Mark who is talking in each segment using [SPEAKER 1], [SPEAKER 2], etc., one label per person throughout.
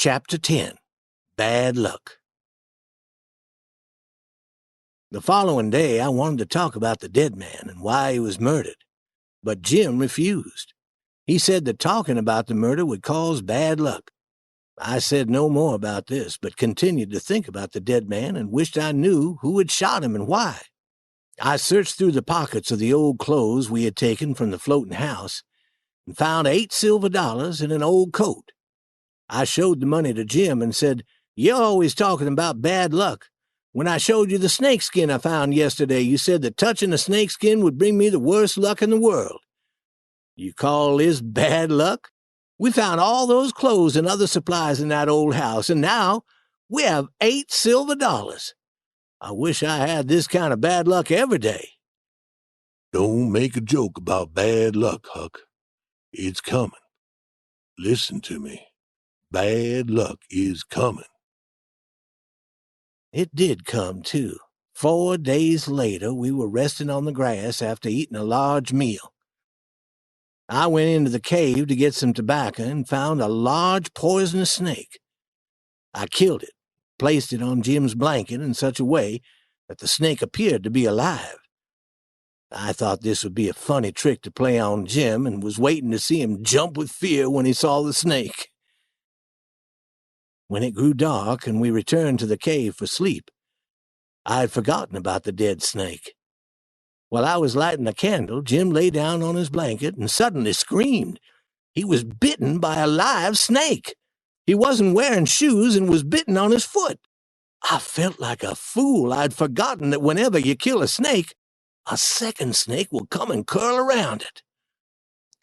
[SPEAKER 1] Chapter 10. Bad Luck. The following day, I wanted to talk about the dead man and why he was murdered, but Jim refused. He said that talking about the murder would cause bad luck. I said no more about this, but continued to think about the dead man and wished I knew who had shot him and why. I searched through the pockets of the old clothes we had taken from the floating house and found $8 silver and an old coat. I showed the money to Jim and said, "You're always talking about bad luck. When I showed you the snakeskin I found yesterday, you said that touching a snakeskin would bring me the worst luck in the world. You call this bad luck? We found all those clothes and other supplies in that old house, and now we have $8 silver. I wish I had this kind of bad luck every day."
[SPEAKER 2] Don't make a joke about bad luck, Huck. It's coming. Listen to me. Bad luck is coming.
[SPEAKER 1] It did come, too. 4 days later, we were resting on the grass after eating a large meal. I went into the cave to get some tobacco and found a large poisonous snake. I killed it, placed it on Jim's blanket in such a way that the snake appeared to be alive. I thought this would be a funny trick to play on Jim and was waiting to see him jump with fear when he saw the snake. When it grew dark and we returned to the cave for sleep, I had forgotten about the dead snake. While I was lighting a candle, Jim lay down on his blanket and suddenly screamed. He was bitten by a live snake. He wasn't wearing shoes and was bitten on his foot. I felt like a fool. I'd forgotten that whenever you kill a snake, a second snake will come and curl around it.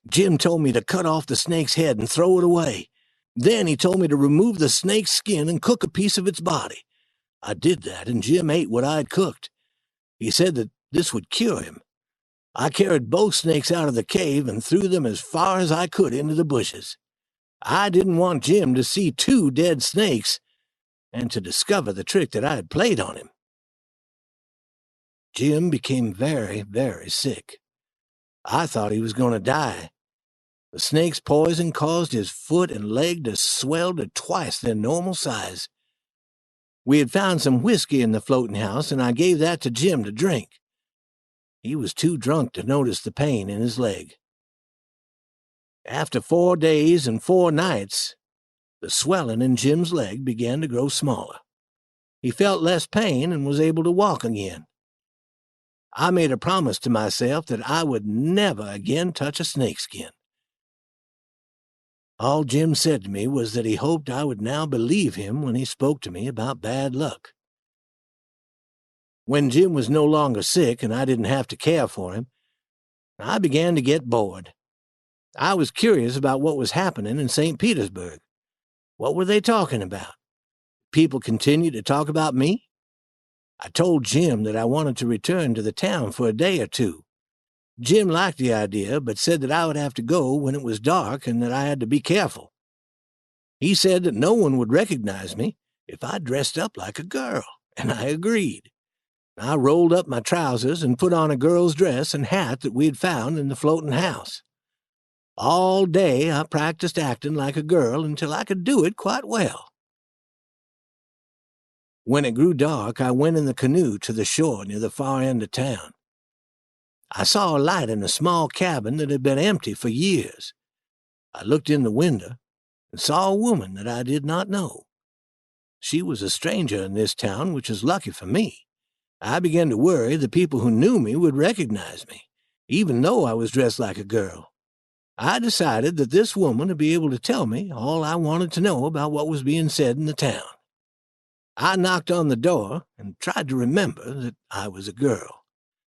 [SPEAKER 1] Jim told me to cut off the snake's head and throw it away. Then he told me to remove the snake's skin and cook a piece of its body. I did that, and Jim ate what I'd cooked. He said that this would cure him. I carried both snakes out of the cave and threw them as far as I could into the bushes. I didn't want Jim to see 2 dead snakes and to discover the trick that I had played on him. Jim became very, very sick. I thought he was going to die. The snake's poison caused his foot and leg to swell to twice their normal size. We had found some whiskey in the floating house, and I gave that to Jim to drink. He was too drunk to notice the pain in his leg. After 4 days and 4 nights, the swelling in Jim's leg began to grow smaller. He felt less pain and was able to walk again. I made a promise to myself that I would never again touch a snakeskin. All Jim said to me was that he hoped I would now believe him when he spoke to me about bad luck. When Jim was no longer sick and I didn't have to care for him, I began to get bored. I was curious about what was happening in St. Petersburg. What were they talking about? People continued to talk about me? I told Jim that I wanted to return to the town for a day or 2. Jim liked the idea, but said that I would have to go when it was dark and that I had to be careful. He said that no one would recognize me if I dressed up like a girl, and I agreed. I rolled up my trousers and put on a girl's dress and hat that we had found in the floating house. All day I practiced acting like a girl until I could do it quite well. When it grew dark, I went in the canoe to the shore near the far end of town. I saw a light in a small cabin that had been empty for years. I looked in the window and saw a woman that I did not know. She was a stranger in this town, which was lucky for me. I began to worry the people who knew me would recognize me, even though I was dressed like a girl. I decided that this woman would be able to tell me all I wanted to know about what was being said in the town. I knocked on the door and tried to remember that I was a girl.